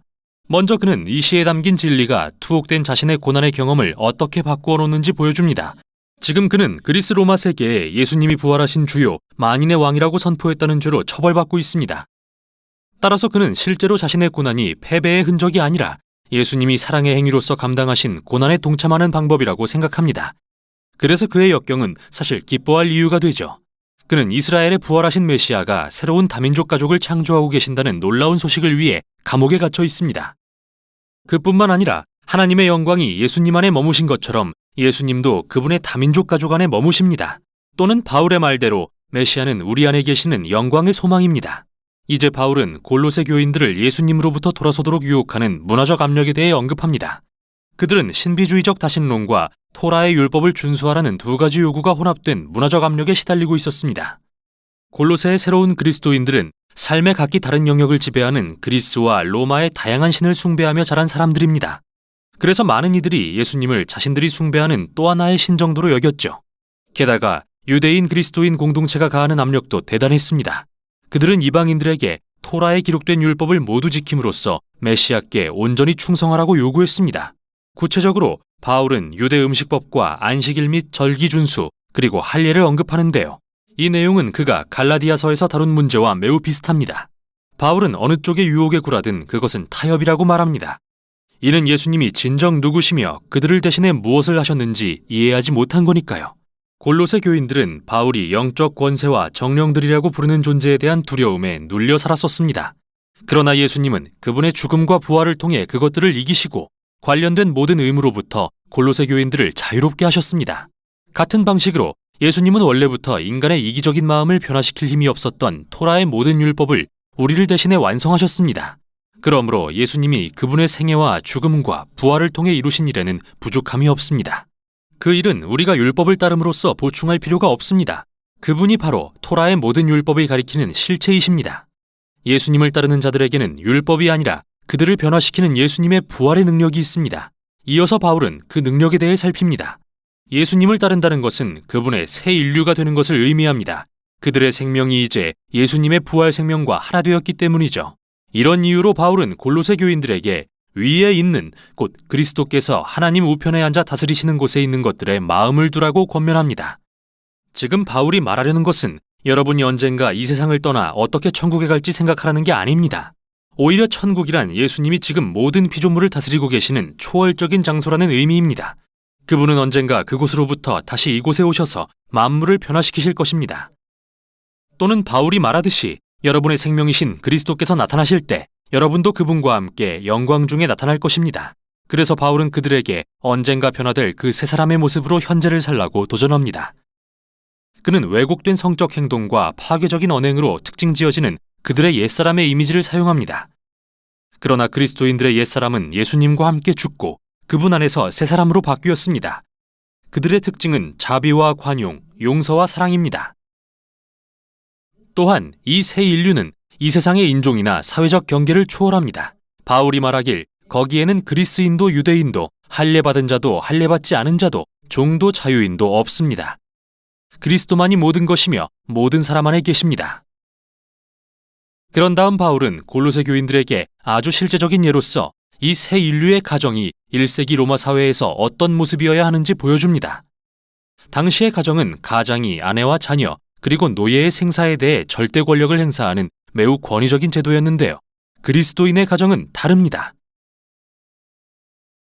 먼저 그는 이 시에 담긴 진리가 투옥된 자신의 고난의 경험을 어떻게 바꾸어 놓는지 보여줍니다. 지금 그는 그리스 로마 세계에 예수님이 부활하신 주요 만인의 왕이라고 선포했다는 죄로 처벌받고 있습니다. 따라서 그는 실제로 자신의 고난이 패배의 흔적이 아니라 예수님이 사랑의 행위로서 감당하신 고난에 동참하는 방법이라고 생각합니다. 그래서 그의 역경은 사실 기뻐할 이유가 되죠. 그는 이스라엘의 부활하신 메시아가 새로운 다민족 가족을 창조하고 계신다는 놀라운 소식을 위해 감옥에 갇혀 있습니다. 그뿐만 아니라 하나님의 영광이 예수님 안에 머무신 것처럼 예수님도 그분의 다민족 가족 안에 머무십니다. 또는 바울의 말대로 메시아는 우리 안에 계시는 영광의 소망입니다. 이제 바울은 골로새 교인들을 예수님으로부터 돌아서도록 유혹하는 문화적 압력에 대해 언급합니다. 그들은 신비주의적 다신론과 토라의 율법을 준수하라는 두 가지 요구가 혼합된 문화적 압력에 시달리고 있었습니다. 골로새의 새로운 그리스도인들은 삶의 각기 다른 영역을 지배하는 그리스와 로마의 다양한 신을 숭배하며 자란 사람들입니다. 그래서 많은 이들이 예수님을 자신들이 숭배하는 또 하나의 신 정도로 여겼죠. 게다가 유대인 그리스도인 공동체가 가하는 압력도 대단했습니다. 그들은 이방인들에게 토라에 기록된 율법을 모두 지킴으로써 메시아께 온전히 충성하라고 요구했습니다. 구체적으로 바울은 유대 음식법과 안식일 및 절기 준수 그리고 할례를 언급하는데요. 이 내용은 그가 갈라디아서에서 다룬 문제와 매우 비슷합니다. 바울은 어느 쪽의 유혹에 굴하든 그것은 타협이라고 말합니다. 이는 예수님이 진정 누구시며 그들을 대신해 무엇을 하셨는지 이해하지 못한 거니까요. 골로새 교인들은 바울이 영적 권세와 정령들이라고 부르는 존재에 대한 두려움에 눌려 살았었습니다. 그러나 예수님은 그분의 죽음과 부활을 통해 그것들을 이기시고 관련된 모든 의무로부터 골로새 교인들을 자유롭게 하셨습니다. 같은 방식으로 예수님은 원래부터 인간의 이기적인 마음을 변화시킬 힘이 없었던 토라의 모든 율법을 우리를 대신해 완성하셨습니다. 그러므로 예수님이 그분의 생애와 죽음과 부활을 통해 이루신 일에는 부족함이 없습니다. 그 일은 우리가 율법을 따름으로써 보충할 필요가 없습니다. 그분이 바로 토라의 모든 율법을 가리키는 실체이십니다. 예수님을 따르는 자들에게는 율법이 아니라 그들을 변화시키는 예수님의 부활의 능력이 있습니다. 이어서 바울은 그 능력에 대해 살핍니다. 예수님을 따른다는 것은 그분의 새 인류가 되는 것을 의미합니다. 그들의 생명이 이제 예수님의 부활 생명과 하나 되었기 때문이죠. 이런 이유로 바울은 골로새 교인들에게 위에 있는 곧 그리스도께서 하나님 우편에 앉아 다스리시는 곳에 있는 것들에 마음을 두라고 권면합니다. 지금 바울이 말하려는 것은 여러분이 언젠가 이 세상을 떠나 어떻게 천국에 갈지 생각하라는 게 아닙니다. 오히려 천국이란 예수님이 지금 모든 피조물을 다스리고 계시는 초월적인 장소라는 의미입니다. 그분은 언젠가 그곳으로부터 다시 이곳에 오셔서 만물을 변화시키실 것입니다. 또는 바울이 말하듯이 여러분의 생명이신 그리스도께서 나타나실 때 여러분도 그분과 함께 영광 중에 나타날 것입니다. 그래서 바울은 그들에게 언젠가 변화될 그 새 사람의 모습으로 현재를 살라고 도전합니다. 그는 왜곡된 성적 행동과 파괴적인 언행으로 특징 지어지는 그들의 옛사람의 이미지를 사용합니다. 그러나 그리스도인들의 옛사람은 예수님과 함께 죽고 그분 안에서 새 사람으로 바뀌었습니다. 그들의 특징은 자비와 관용, 용서와 사랑입니다. 또한 이 새 인류는 이 세상의 인종이나 사회적 경계를 초월합니다. 바울이 말하길 거기에는 그리스인도 유대인도 할례받은 자도 할례받지 않은 자도 종도 자유인도 없습니다. 그리스도만이 모든 것이며 모든 사람 안에 계십니다. 그런 다음 바울은 골로새 교인들에게 아주 실제적인 예로서 이 새 인류의 가정이 1세기 로마 사회에서 어떤 모습이어야 하는지 보여줍니다. 당시의 가정은 가장이 아내와 자녀 그리고 노예의 생사에 대해 절대 권력을 행사하는 매우 권위적인 제도였는데요. 그리스도인의 가정은 다릅니다.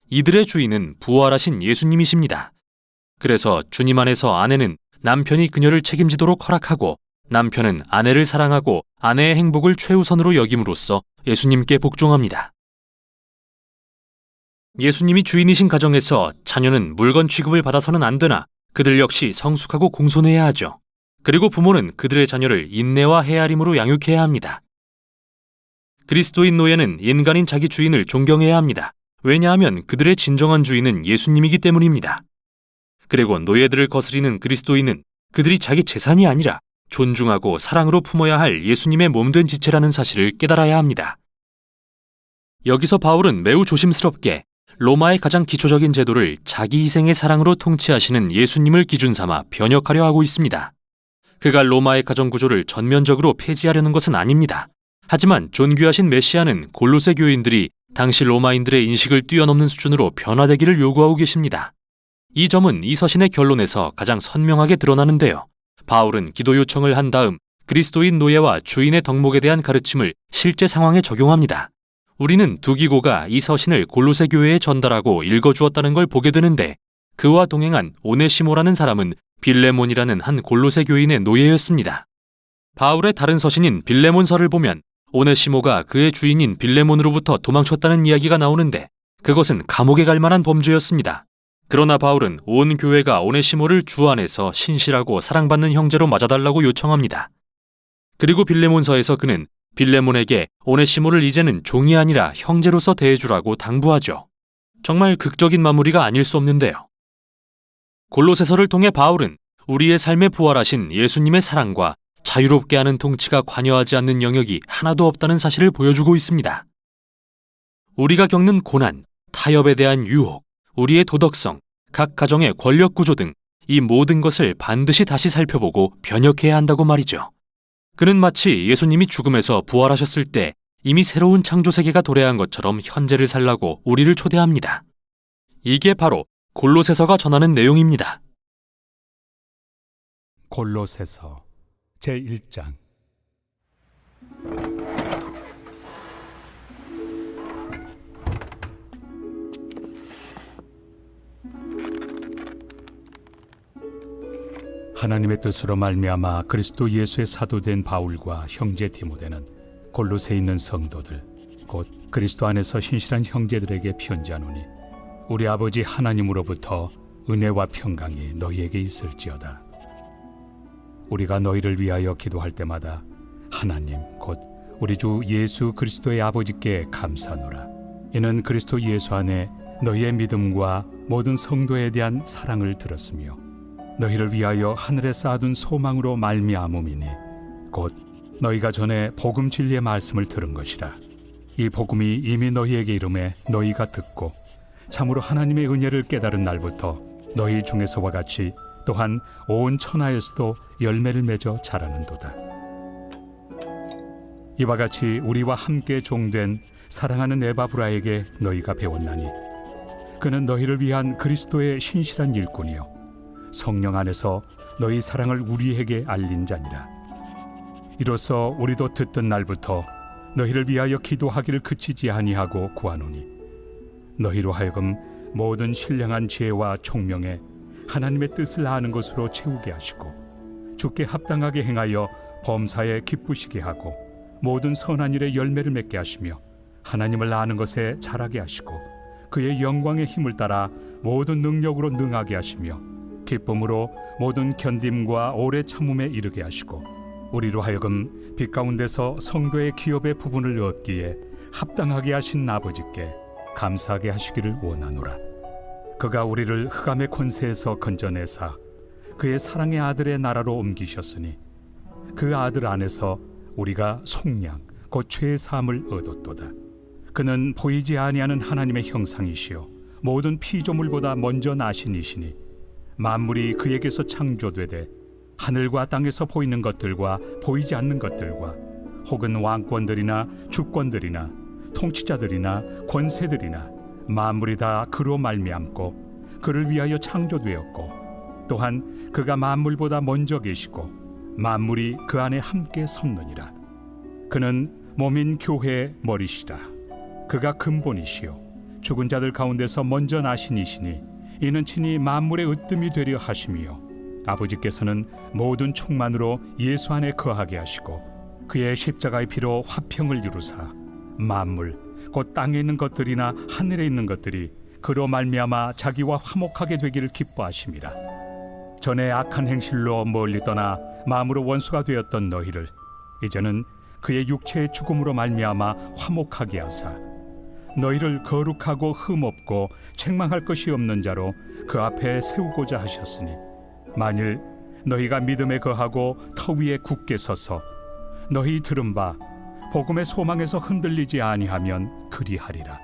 이들의 주인은 부활하신 예수님이십니다. 그래서 주님 안에서 아내는 남편이 그녀를 책임지도록 허락하고 남편은 아내를 사랑하고 아내의 행복을 최우선으로 여김으로써 예수님께 복종합니다. 예수님이 주인이신 가정에서 자녀는 물건 취급을 받아서는 안 되나 그들 역시 성숙하고 공손해야 하죠. 그리고 부모는 그들의 자녀를 인내와 헤아림으로 양육해야 합니다. 그리스도인 노예는 인간인 자기 주인을 존경해야 합니다. 왜냐하면 그들의 진정한 주인은 예수님이기 때문입니다. 그리고 노예들을 거스리는 그리스도인은 그들이 자기 재산이 아니라 존중하고 사랑으로 품어야 할 예수님의 몸된 지체라는 사실을 깨달아야 합니다. 여기서 바울은 매우 조심스럽게 로마의 가장 기초적인 제도를 자기 희생의 사랑으로 통치하시는 예수님을 기준 삼아 변혁하려 하고 있습니다. 그가 로마의 가정 구조를 전면적으로 폐지하려는 것은 아닙니다. 하지만 존귀하신 메시아는 골로새 교인들이 당시 로마인들의 인식을 뛰어넘는 수준으로 변화되기를 요구하고 계십니다. 이 점은 이 서신의 결론에서 가장 선명하게 드러나는데요. 바울은 기도 요청을 한 다음 그리스도인 노예와 주인의 덕목에 대한 가르침을 실제 상황에 적용합니다. 우리는 두기고가 이 서신을 골로새 교회에 전달하고 읽어주었다는 걸 보게 되는데 그와 동행한 오네시모라는 사람은 빌레몬이라는 한 골로새 교인의 노예였습니다. 바울의 다른 서신인 빌레몬서를 보면 오네시모가 그의 주인인 빌레몬으로부터 도망쳤다는 이야기가 나오는데 그것은 감옥에 갈 만한 범죄였습니다. 그러나 바울은 온 교회가 오네시모를 주 안에서 신실하고 사랑받는 형제로 맞아달라고 요청합니다. 그리고 빌레몬서에서 그는 빌레몬에게 오네시모를 이제는 종이 아니라 형제로서 대해주라고 당부하죠. 정말 극적인 마무리가 아닐 수 없는데요. 골로새서를 통해 바울은 우리의 삶에 부활하신 예수님의 사랑과 자유롭게 하는 통치가 관여하지 않는 영역이 하나도 없다는 사실을 보여주고 있습니다. 우리가 겪는 고난, 타협에 대한 유혹, 우리의 도덕성, 각 가정의 권력 구조 등 이 모든 것을 반드시 다시 살펴보고 변혁해야 한다고 말이죠. 그는 마치 예수님이 죽음에서 부활하셨을 때 이미 새로운 창조 세계가 도래한 것처럼 현재를 살라고 우리를 초대합니다. 이게 바로 골로새서가 전하는 내용입니다. 골로새서 제1장. 하나님의 뜻으로 말미암아 그리스도 예수의 사도된 바울과 형제 디모데는 골로새에 있는 성도들 곧 그리스도 안에서 신실한 형제들에게 편지하노니 우리 아버지 하나님으로부터 은혜와 평강이 너희에게 있을지어다. 우리가 너희를 위하여 기도할 때마다 하나님 곧 우리 주 예수 그리스도의 아버지께 감사하노라. 이는 그리스도 예수 안에 너희의 믿음과 모든 성도에 대한 사랑을 들었으며 너희를 위하여 하늘에 쌓아둔 소망으로 말미암음이니 곧 너희가 전에 복음 진리의 말씀을 들은 것이라. 이 복음이 이미 너희에게 이름에 너희가 듣고 참으로 하나님의 은혜를 깨달은 날부터 너희 중에서와 같이 또한 온 천하에서도 열매를 맺어 자라는도다. 이와 같이 우리와 함께 종된 사랑하는 에바브라에게 너희가 배웠나니 그는 너희를 위한 그리스도의 신실한 일꾼이요 성령 안에서 너희 사랑을 우리에게 알린 자니라. 이로써 우리도 듣던 날부터 너희를 위하여 기도하기를 그치지 아니하고 구하노니 너희로 하여금 모든 신령한 지혜와 총명에 하나님의 뜻을 아는 것으로 채우게 하시고 주께 합당하게 행하여 범사에 기쁘시게 하고 모든 선한 일에 열매를 맺게 하시며 하나님을 아는 것에 자라게 하시고 그의 영광의 힘을 따라 모든 능력으로 능하게 하시며 기쁨으로 모든 견딤과 오래 참음에 이르게 하시고 우리로 하여금 빛 가운데서 성도의 기업의 부분을 얻기에 합당하게 하신 아버지께 감사하게 하시기를 원하노라. 그가 우리를 흑암의 권세에서 건져내사 그의 사랑의 아들의 나라로 옮기셨으니 그 아들 안에서 우리가 속량 곧 죄의 사함을 얻었도다. 그는 보이지 아니하는 하나님의 형상이시요 모든 피조물보다 먼저 나신 이시니 만물이 그에게서 창조되되 하늘과 땅에서 보이는 것들과 보이지 않는 것들과 혹은 왕권들이나 주권들이나 통치자들이나 권세들이나 만물이 다 그로 말미암고 그를 위하여 창조되었고 또한 그가 만물보다 먼저 계시고 만물이 그 안에 함께 섰느니라. 그는 몸인 교회의 머리시라. 그가 근본이시요 죽은 자들 가운데서 먼저 나신 이시니 이는 친히 만물의 으뜸이 되려 하심이요 아버지께서는 모든 충만으로 예수 안에 거하게 하시고 그의 십자가의 피로 화평을 이루사 만물 곧 땅에 있는 것들이나 하늘에 있는 것들이 그로 말미암아 자기와 화목하게 되기를 기뻐하심이라. 전에 악한 행실로 멀리 떠나 마음으로 원수가 되었던 너희를 이제는 그의 육체의 죽음으로 말미암아 화목하게 하사 너희를 거룩하고 흠없고 책망할 것이 없는 자로 그 앞에 세우고자 하셨으니 만일 너희가 믿음에 거하고 터 위에 굳게 서서 너희 들은 바 복음의 소망에서 흔들리지 아니하면 그리하리라.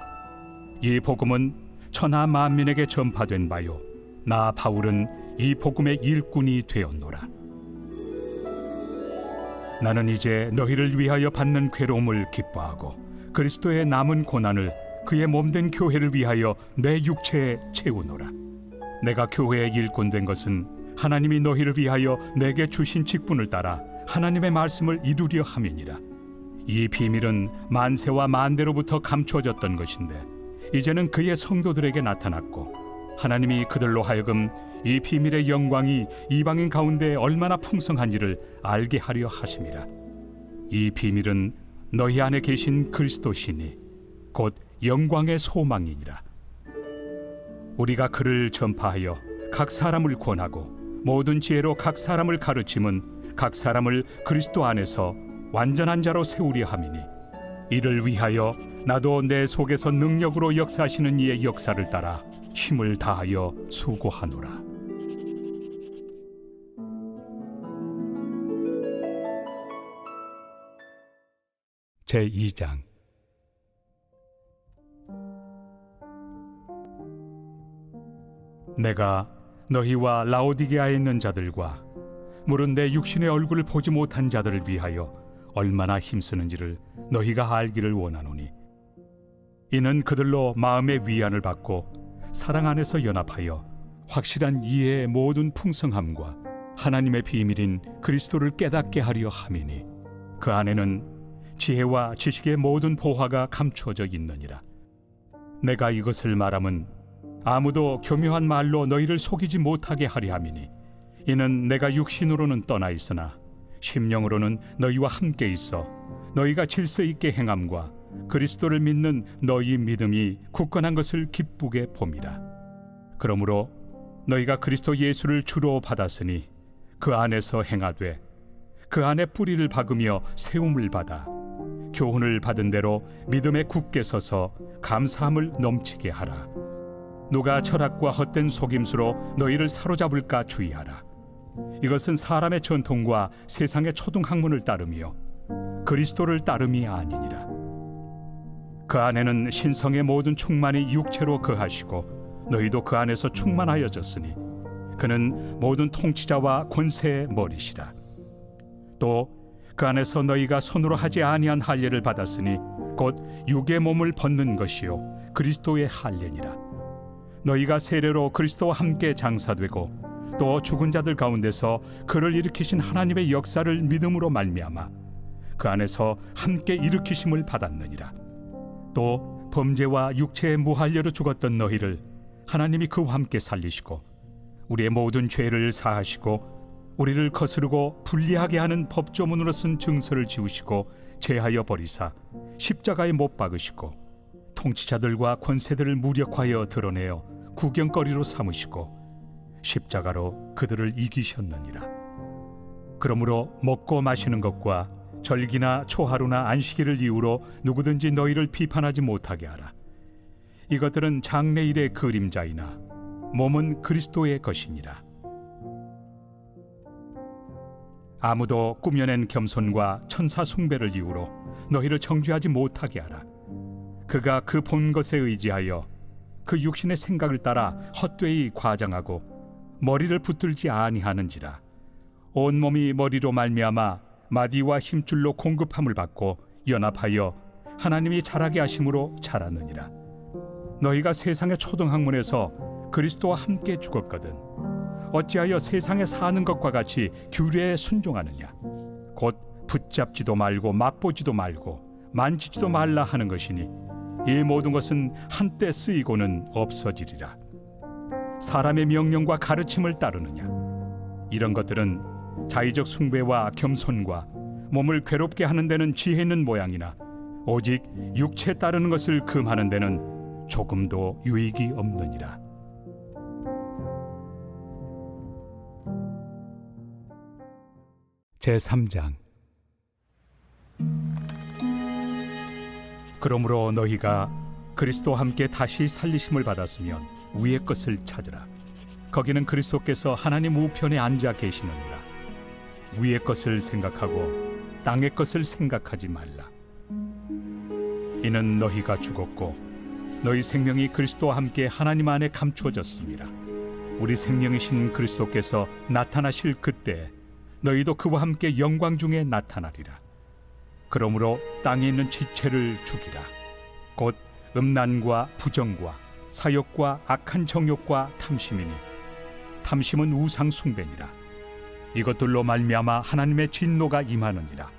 이 복음은 천하 만민에게 전파된 바요 나 바울은 이 복음의 일꾼이 되었노라. 나는 이제 너희를 위하여 받는 괴로움을 기뻐하고 그리스도의 남은 고난을 그의 몸된 교회를 위하여 내 육체에 채우노라. 내가 교회의 일꾼 된 것은 하나님이 너희를 위하여 내게 주신 직분을 따라 하나님의 말씀을 이루려 함이니라. 이 비밀은 만세와 만대로부터 감추어졌던 것인데 이제는 그의 성도들에게 나타났고 하나님이 그들로 하여금 이 비밀의 영광이 이방인 가운데 얼마나 풍성한지를 알게 하려 하심이라. 이 비밀은 너희 안에 계신 그리스도시니 곧 영광의 소망이니라. 우리가 그를 전파하여 각 사람을 권하고 모든 지혜로 각 사람을 가르침은 각 사람을 그리스도 안에서 완전한 자로 세우려 함이니 이를 위하여 나도 내 속에서 능력으로 역사하시는 이의 역사를 따라 힘을 다하여 수고하노라. 제2장. 내가 너희와 라오디게아에 있는 자들과 물은 내 육신의 얼굴을 보지 못한 자들을 위하여 얼마나 힘쓰는지를 너희가 알기를 원하노니 이는 그들로 마음의 위안을 받고 사랑 안에서 연합하여 확실한 이해의 모든 풍성함과 하나님의 비밀인 그리스도를 깨닫게 하려 함이니 그 안에는 지혜와 지식의 모든 보화가 감추어져 있느니라. 내가 이것을 말함은 아무도 교묘한 말로 너희를 속이지 못하게 하려 함이니 이는 내가 육신으로는 떠나 있으나 심령으로는 너희와 함께 있어 너희가 질서 있게 행함과 그리스도를 믿는 너희 믿음이 굳건한 것을 기쁘게 봄이라. 그러므로 너희가 그리스도 예수를 주로 받았으니 그 안에서 행하되 그 안에 뿌리를 박으며 세움을 받아 교훈을 받은 대로 믿음에 굳게 서서 감사함을 넘치게 하라. 누가 철학과 헛된 속임수로 너희를 사로잡을까 주의하라. 이것은 사람의 전통과 세상의 초등학문을 따르며 그리스도를 따름이 아니니라. 그 안에는 신성의 모든 충만이 육체로 거하시고 너희도 그 안에서 충만하여졌으니 그는 모든 통치자와 권세의 머리시라. 또 그 안에서 너희가 손으로 하지 아니한 할례를 받았으니 곧 육의 몸을 벗는 것이요 그리스도의 할례니라. 너희가 세례로 그리스도와 함께 장사되고 또 죽은 자들 가운데서 그를 일으키신 하나님의 역사를 믿음으로 말미암아 그 안에서 함께 일으키심을 받았느니라. 또 범죄와 육체의 무할례로 죽었던 너희를 하나님이 그와 함께 살리시고 우리의 모든 죄를 사하시고 우리를 거스르고 불리하게 하는 법조문으로 쓴 증서를 지우시고 제하여 버리사 십자가에 못 박으시고 통치자들과 권세들을 무력하여 드러내어 구경거리로 삼으시고 십자가로 그들을 이기셨느니라. 그러므로 먹고 마시는 것과 절기나 초하루나 안식일을 이유로 누구든지 너희를 비판하지 못하게 하라. 이것들은 장래일의 그림자이나 몸은 그리스도의 것이니라. 아무도 꾸며낸 겸손과 천사 숭배를 이유로 너희를 정죄하지 못하게 하라. 그가 그 본 것에 의지하여 그 육신의 생각을 따라 헛되이 과장하고 머리를 붙들지 아니하는지라. 온몸이 머리로 말미암아 마디와 힘줄로 공급함을 받고 연합하여 하나님이 자라게 하심으로 자라느니라. 너희가 세상의 초등학문에서 그리스도와 함께 죽었거든 어찌하여 세상에 사는 것과 같이 규례에 순종하느냐. 곧 붙잡지도 말고 맛보지도 말고 만지지도 말라 하는 것이니 이 모든 것은 한때 쓰이고는 없어지리라. 사람의 명령과 가르침을 따르느냐. 이런 것들은 자의적 숭배와 겸손과 몸을 괴롭게 하는 데는 지혜 있는 모양이나 오직 육체 따르는 것을 금하는 데는 조금도 유익이 없느니라. 제3장. 그러므로 너희가 그리스도와 함께 다시 살리심을 받았으면 위의 것을 찾으라. 거기는 그리스도께서 하나님 우편에 앉아 계시느니라. 위의 것을 생각하고 땅의 것을 생각하지 말라. 이는 너희가 죽었고 너희 생명이 그리스도와 함께 하나님 안에 감추어졌습니다. 우리 생명이신 그리스도께서 나타나실 그때 너희도 그와 함께 영광 중에 나타나리라. 그러므로 땅에 있는 지체를 죽이라. 곧 음란과 부정과 사욕과 악한 정욕과 탐심이니 탐심은 우상 숭배니라. 이것들로 말미암아 하나님의 진노가 임하느니라.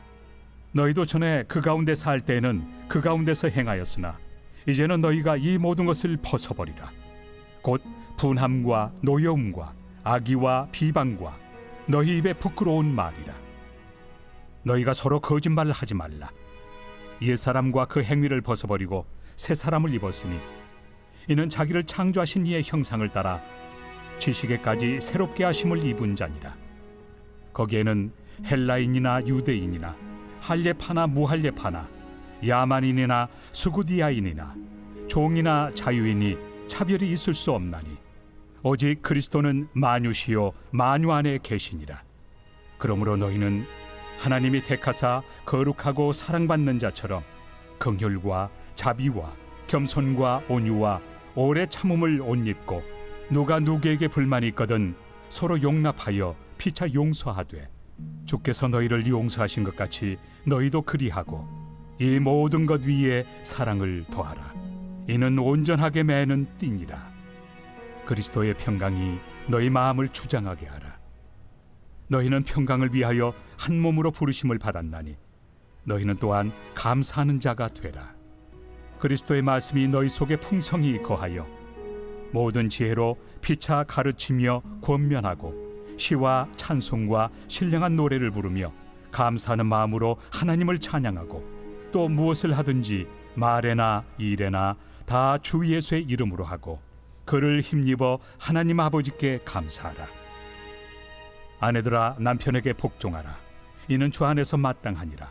너희도 전에 그 가운데 살 때에는 그 가운데서 행하였으나 이제는 너희가 이 모든 것을 벗어버리라. 곧 분함과 노여움과 악의와 비방과 너희 입에 부끄러운 말이라. 너희가 서로 거짓말을 하지 말라. 옛사람과 그 행위를 벗어버리고 새 사람을 입었으니 이는 자기를 창조하신 이의 형상을 따라 지식에까지 새롭게 하심을 입은 자니라. 거기에는 헬라인이나 유대인이나 할례파나 무할례파나 야만인이나 수구디아인이나 종이나 자유인이 차별이 있을 수 없나니 오직 그리스도는 만유시요 만유 안에 계시니라. 그러므로 너희는 하나님이 택하사 거룩하고 사랑받는 자처럼 긍휼과 자비와 겸손과 온유와 오래 참음을 옷 입고 누가 누구에게 불만이 있거든 서로 용납하여 피차 용서하되 주께서 너희를 용서하신 것 같이 너희도 그리하고 이 모든 것 위에 사랑을 더하라. 이는 온전하게 매는 띠니라. 그리스도의 평강이 너희 마음을 주장하게 하라. 너희는 평강을 위하여 한 몸으로 부르심을 받았나니 너희는 또한 감사하는 자가 되라. 그리스도의 말씀이 너희 속에 풍성히 거하여 모든 지혜로 피차 가르치며 권면하고 시와 찬송과 신령한 노래를 부르며 감사하는 마음으로 하나님을 찬양하고 또 무엇을 하든지 말에나 일에나 다 주 예수의 이름으로 하고 그를 힘입어 하나님 아버지께 감사하라. 아내들아 남편에게 복종하라. 이는 주 안에서 마땅하니라.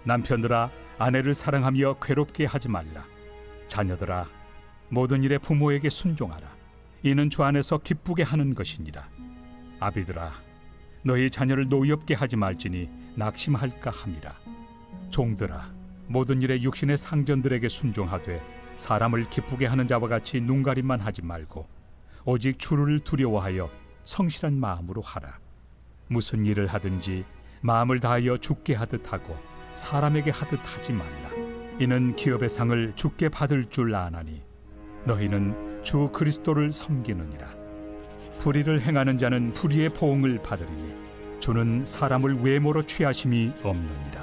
남편들아 아내를 사랑하며 괴롭게 하지 말라. 자녀들아 모든 일에 부모에게 순종하라. 이는 주 안에서 기쁘게 하는 것이니라. 아비들아 너희 자녀를 노엽게 하지 말지니 낙심할까 함이라. 종들아 모든 일에 육신의 상전들에게 순종하되 사람을 기쁘게 하는 자와 같이 눈가림만 하지 말고 오직 주를 두려워하여 성실한 마음으로 하라. 무슨 일을 하든지 마음을 다하여 주께 하듯 하고 사람에게 하듯 하지 말라. 이는 기업의 상을 주께 받을 줄 아나니 너희는 주 그리스도를 섬기느니라. 불의를 행하는 자는 불의의 보응을 받으리니 주는 사람을 외모로 취하심이 없느니라.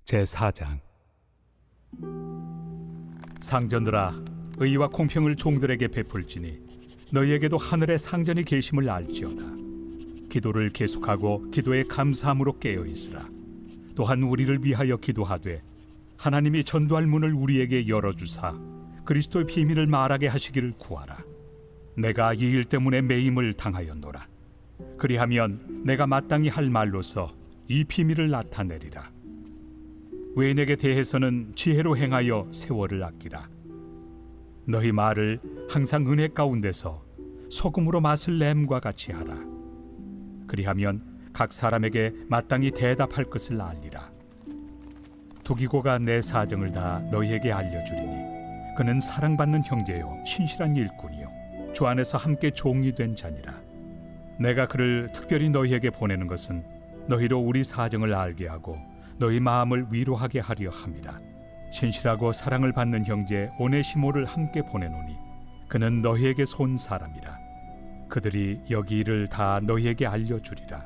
제4장. 상전들아, 의와 공평을 종들에게 베풀지니 너희에게도 하늘의 상전이 계심을 알지어다. 기도를 계속하고 기도에 감사함으로 깨어 있으라. 또한 우리를 위하여 기도하되 하나님이 전도할 문을 우리에게 열어주사 그리스도의 비밀을 말하게 하시기를 구하라. 내가 이 일 때문에 매임을 당하였노라. 그리하면 내가 마땅히 할 말로서 이 비밀을 나타내리라. 외인에게 대해서는 지혜로 행하여 세월을 아끼라. 너희 말을 항상 은혜 가운데서 소금으로 맛을 냄과 같이 하라. 그리하면 각 사람에게 마땅히 대답할 것을 알리라. 두기고가 내 사정을 다 너희에게 알려주리니 그는 사랑받는 형제요 신실한 일꾼이요 주 안에서 함께 종이 된 자니라. 내가 그를 특별히 너희에게 보내는 것은 너희로 우리 사정을 알게 하고 너희 마음을 위로하게 하려 함이라. 신실하고 사랑을 받는 형제 오네시모를 함께 보내노니 그는 너희에게서 온 사람이라. 그들이 여기 일을 다 너희에게 알려주리라.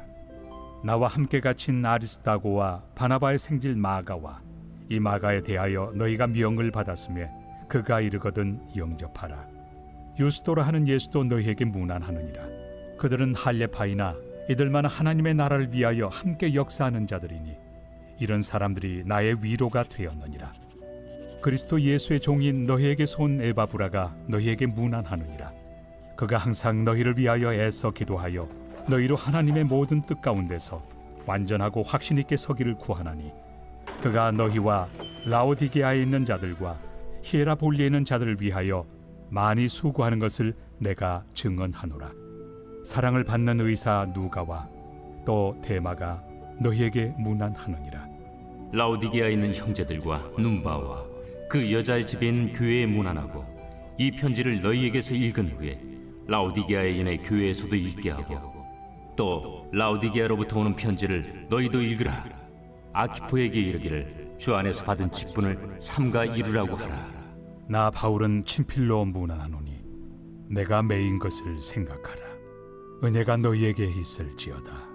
나와 함께 갇힌 아리스다고와 바나바의 생질 마가와 이 마가에 대하여 너희가 명을 받았으며 그가 이르거든 영접하라. 유스도라 하는 예수도 너희에게 문안하느니라. 그들은 할례파이나 이들만 하나님의 나라를 위하여 함께 역사하는 자들이니 이런 사람들이 나의 위로가 되었느니라. 그리스도 예수의 종인 너희에게서 온 에바브라가 너희에게 문안하느니라. 그가 항상 너희를 위하여 애써 기도하여 너희로 하나님의 모든 뜻 가운데서 완전하고 확신 있게 서기를 구하나니 그가 너희와 라오디게아에 있는 자들과 히에라볼리에 있는 자들을 위하여 많이 수고하는 것을 내가 증언하노라. 사랑을 받는 의사 누가와 또 데마가 너희에게 문안하느니라. 라오디게아에 있는 형제들과 num바와 그 여자의 집에 있는 교회에 문안하고 이 편지를 너희에게서 읽은 후에 라오디게아에 있는 교회에서도 읽게 하고 또 라오디게아로부터 오는 편지를 너희도 읽으라. 아키포에게 이르기를 주 안에서 받은 직분을 삼가 이루라고 하라. 나 바울은 친필로 문안하노니 내가 매인 것을 생각하라. 은혜가 너희에게 있을지어다.